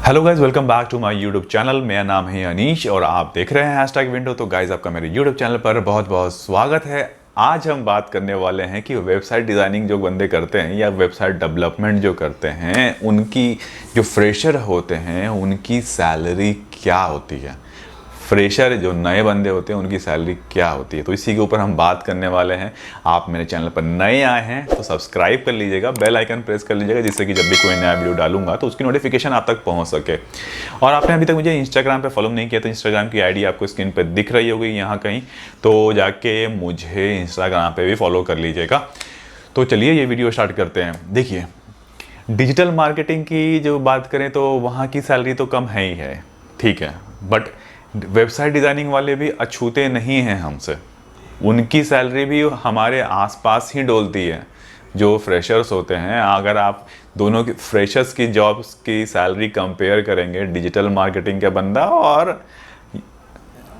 Hello guys, welcome back to my YouTube channel. मेरा नाम है अनीश और आप देख रहे हैं हैशटैग विंडो। तो गाइज, आपका मेरे यूट्यूब चैनल पर बहुत बहुत स्वागत है। आज हम बात करने वाले हैं कि वेबसाइट डिज़ाइनिंग जो बंदे करते हैं या वेबसाइट डेवलपमेंट जो करते हैं, उनकी जो फ्रेशर होते हैं उनकी सैलरी क्या होती है। फ्रेशर जो नए बंदे होते हैं उनकी सैलरी क्या होती है, तो इसी के ऊपर हम बात करने वाले हैं। आप मेरे चैनल पर नए आए हैं तो सब्सक्राइब कर लीजिएगा, बेल आइकन प्रेस कर लीजिएगा, जिससे कि जब भी कोई नया वीडियो डालूंगा तो उसकी नोटिफिकेशन आप तक पहुंच सके। और आपने अभी तक मुझे इंस्टाग्राम पे फॉलो नहीं किया तो इंस्टाग्राम की आईडी आपको स्क्रीन पर दिख रही होगी यहाँ कहीं, तो जाके मुझे इंस्टाग्राम पर भी फॉलो कर लीजिएगा। तो चलिए ये वीडियो स्टार्ट करते हैं। देखिए, डिजिटल मार्केटिंग की जो बात करें तो वहाँ की सैलरी तो कम है ही है, ठीक है, बट वेबसाइट डिज़ाइनिंग वाले भी अछूते नहीं हैं हमसे। उनकी सैलरी भी हमारे आसपास ही डोलती है। जो फ्रेशर्स होते हैं, अगर आप दोनों की फ्रेशर्स की जॉब्स की सैलरी कंपेयर करेंगे, डिजिटल मार्केटिंग का बंदा और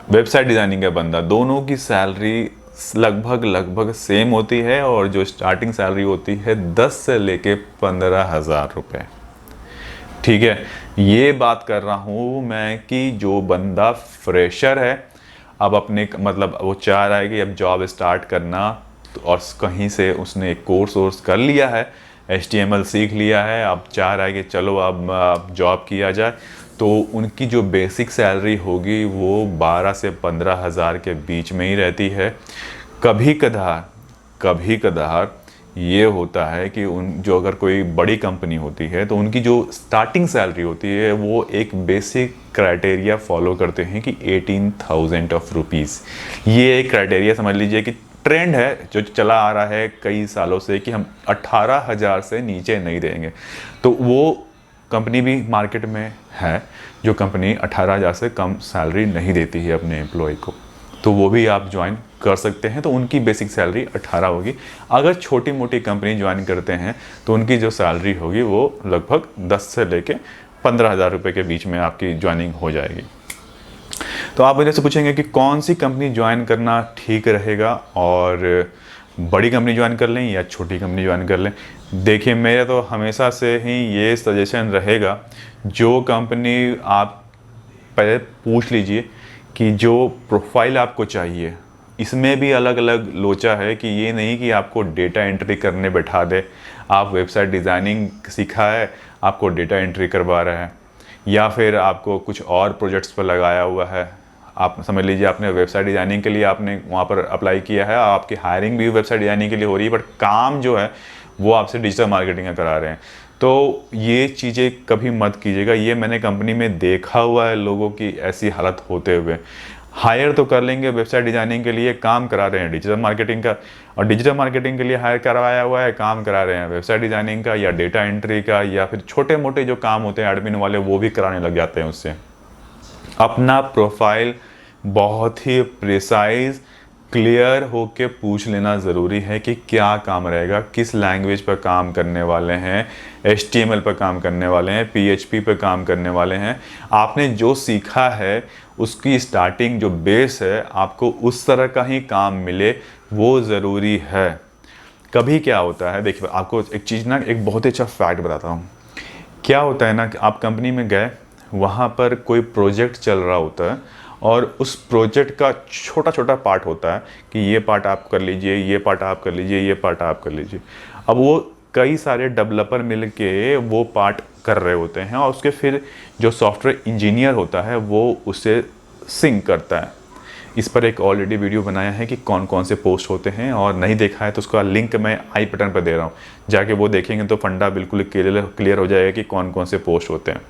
वेबसाइट डिज़ाइनिंग का बंदा, दोनों की सैलरी लगभग सेम होती है। और जो स्टार्टिंग सैलरी होती है 10 से लेके 15,000 रुपये, ठीक है। ये बात कर रहा हूँ मैं कि जो बंदा फ्रेशर है, अब अपने मतलब वो चाह रहा है कि अब जॉब स्टार्ट करना, तो और कहीं से उसने एक कोर्स कर लिया है, HTML सीख लिया है, अब चाह रहा है कि चलो अब जॉब किया जाए, तो उनकी जो बेसिक सैलरी होगी वो 12 से 15,000 के बीच में ही रहती है। कभी कदार ये होता है कि जो अगर कोई बड़ी कंपनी होती है तो उनकी जो स्टार्टिंग सैलरी होती है वो एक बेसिक क्राइटेरिया फॉलो करते हैं कि 18,000 ऑफ रुपीज़। ये एक क्राइटेरिया समझ लीजिए कि ट्रेंड है जो चला आ रहा है कई सालों से कि हम 18,000 से नीचे नहीं देंगे। तो वो कंपनी भी मार्केट में है जो कंपनी 18,000 से कम सैलरी नहीं देती है अपने एम्प्लॉय को, तो वो भी आप ज्वाइन कर सकते हैं। तो उनकी बेसिक सैलरी 18 होगी। अगर छोटी मोटी कंपनी ज्वाइन करते हैं तो उनकी जो सैलरी होगी वो लगभग 10 से लेके 15,000 रुपये के बीच में आपकी ज्वाइनिंग हो जाएगी। तो आप मुझे से पूछेंगे कि कौन सी कंपनी ज्वाइन करना ठीक रहेगा, और बड़ी कंपनी ज्वाइन कर लें या छोटी कंपनी ज्वाइन कर लें। देखिए, मेरा तो हमेशा से ही ये सजेशन रहेगा, जो कंपनी आप पहले पूछ लीजिए कि जो प्रोफाइल आपको चाहिए, इसमें भी अलग अलग लोचा है कि ये नहीं कि आपको डेटा एंट्री करने बैठा दे। आप वेबसाइट डिज़ाइनिंग सीखा है, आपको डेटा एंट्री करवा रहा है, या फिर आपको कुछ और प्रोजेक्ट्स पर लगाया हुआ है। आप समझ लीजिए आपने वेबसाइट डिज़ाइनिंग के लिए आपने वहाँ पर अप्लाई किया है, आपकी हायरिंग भी वेबसाइट डिज़ाइनिंग के लिए हो रही है, बट काम जो है वो आपसे डिजिटल मार्केटिंग का करा रहे हैं। तो ये चीज़ें कभी मत कीजिएगा। ये मैंने कंपनी में देखा हुआ है, लोगों की ऐसी हालत होते हुए। हायर तो कर लेंगे वेबसाइट डिज़ाइनिंग के लिए, काम करा रहे हैं डिजिटल मार्केटिंग का, और डिजिटल मार्केटिंग के लिए हायर करवाया हुआ है, काम करा रहे हैं वेबसाइट डिज़ाइनिंग का या डेटा एंट्री का, या फिर छोटे मोटे जो काम होते हैं एडमिन वाले वो भी कराने लग जाते हैं उससे। अपना प्रोफाइल बहुत ही प्रिसाइज क्लियर होके पूछ लेना ज़रूरी है कि क्या काम रहेगा, किस लैंग्वेज पर काम करने वाले हैं, HTML पर काम करने वाले हैं, PHP पर काम करने वाले हैं। आपने जो सीखा है उसकी स्टार्टिंग जो बेस है, आपको उस तरह का ही काम मिले, वो ज़रूरी है। कभी क्या होता है, देखिए आपको एक चीज़ ना, एक बहुत ही अच्छा फैक्ट बताता हूँ। क्या होता है ना कि आप कंपनी में गए, वहाँ पर कोई प्रोजेक्ट चल रहा होता है और उस प्रोजेक्ट का छोटा छोटा पार्ट होता है कि ये पार्ट आप कर लीजिए, ये पार्ट आप कर लीजिए, ये पार्ट आप कर लीजिए। अब वो कई सारे डेवलपर मिल के वो पार्ट कर रहे होते हैं, और उसके फिर जो सॉफ्टवेयर इंजीनियर होता है वो उसे सिंक करता है। इस पर एक ऑलरेडी वीडियो बनाया है कि कौन कौन से पोस्ट होते हैं, और नहीं देखा है तो उसका लिंक मैं आई बटन पर दे रहा हूँ, जाके वो देखेंगे तो फंडा बिल्कुल क्लियर हो जाएगा कि कौन कौन से पोस्ट होते हैं।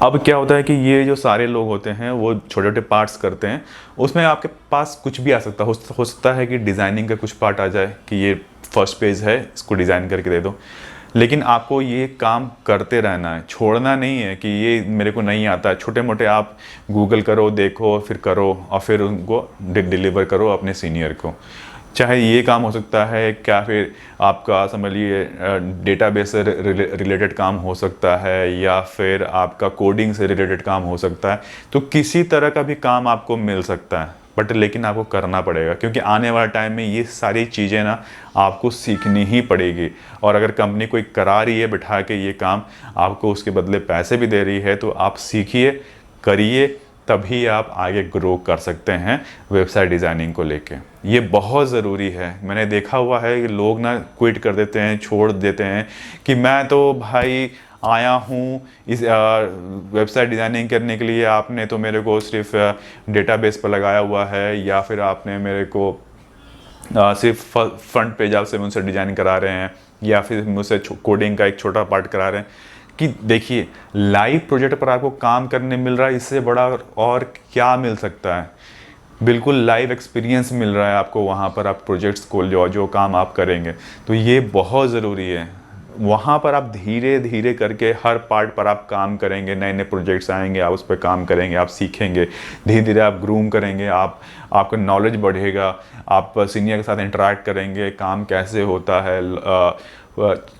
अब क्या होता है कि ये जो सारे लोग होते हैं वो छोटे छोटे पार्ट्स करते हैं, उसमें आपके पास कुछ भी आ सकता हो सकता है कि डिज़ाइनिंग का कुछ पार्ट आ जाए कि ये फर्स्ट पेज है, इसको डिज़ाइन करके दे दो। लेकिन आपको ये काम करते रहना है, छोड़ना नहीं है कि ये मेरे को नहीं आता है। छोटे मोटे आप गूगल करो, देखो, फिर करो, और फिर उनको डिलीवर करो अपने सीनियर को। चाहे ये काम हो सकता है, क्या फिर आपका समझ लिए डेटाबेस से रिलेटेड काम हो सकता है, या फिर आपका कोडिंग से रिलेटेड काम हो सकता है। तो किसी तरह का भी काम आपको मिल सकता है, बट लेकिन आपको करना पड़ेगा, क्योंकि आने वाले टाइम में ये सारी चीज़ें ना आपको सीखनी ही पड़ेगी। और अगर कंपनी कोई करा रही है बिठा के ये काम, आपको उसके बदले पैसे भी दे रही है, तो आप सीखिए, करिए, तभी आप आगे ग्रो कर सकते हैं वेबसाइट डिज़ाइनिंग को लेके। ये बहुत ज़रूरी है। मैंने देखा हुआ है कि लोग ना क्विट कर देते हैं, छोड़ देते हैं कि मैं तो भाई आया हूँ इस वेबसाइट डिज़ाइनिंग करने के लिए, आपने तो मेरे को सिर्फ डेटाबेस पर लगाया हुआ है, या फिर आपने मेरे को सिर्फ फ्रंट पेज आपसे मुझसे डिज़ाइन करा रहे हैं, या फिर मुझसे कोडिंग का एक छोटा पार्ट करा रहे हैं। कि देखिए, लाइव प्रोजेक्ट पर आपको काम करने मिल रहा है, इससे बड़ा और क्या मिल सकता है। बिल्कुल लाइव एक्सपीरियंस मिल रहा है आपको वहाँ पर, आप प्रोजेक्ट्स को जो काम आप करेंगे, तो ये बहुत ज़रूरी है। वहाँ पर आप धीरे धीरे करके हर पार्ट पर आप काम करेंगे, नए नए प्रोजेक्ट्स आएंगे, आप उस पर काम करेंगे, आप सीखेंगे, धीरे धीरे आप ग्रूम करेंगे, आपका नॉलेज बढ़ेगा, आप सीनियर के साथ इंटरेक्ट करेंगे, काम कैसे होता है,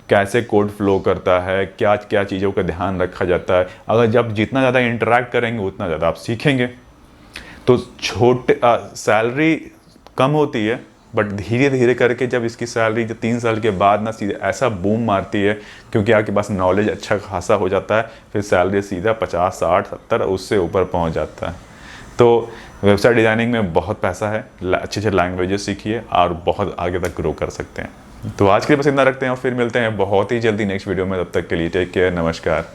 कैसे कोड फ्लो करता है, क्या क्या चीज़ों का ध्यान रखा जाता है। अगर जब जितना ज़्यादा इंटरेक्ट करेंगे उतना ज़्यादा आप सीखेंगे। तो छोटे सैलरी कम होती है, बट धीरे धीरे करके जब इसकी सैलरी जो 3 साल के बाद ना सीधे ऐसा बूम मारती है, क्योंकि आपके पास नॉलेज अच्छा खासा हो जाता है, फिर सैलरी सीधा 50, 60, 70 उससे ऊपर पहुंच जाता है। तो वेबसाइट डिज़ाइनिंग में बहुत पैसा है, अच्छे अच्छे लैंग्वेजेस सीखिए और बहुत आगे तक ग्रो कर सकते हैं। तो आज के लिए बस इतना रखते हैं और फिर मिलते हैं बहुत ही जल्दी नेक्स्ट वीडियो में। तब तक के लिए टेक केयर, नमस्कार।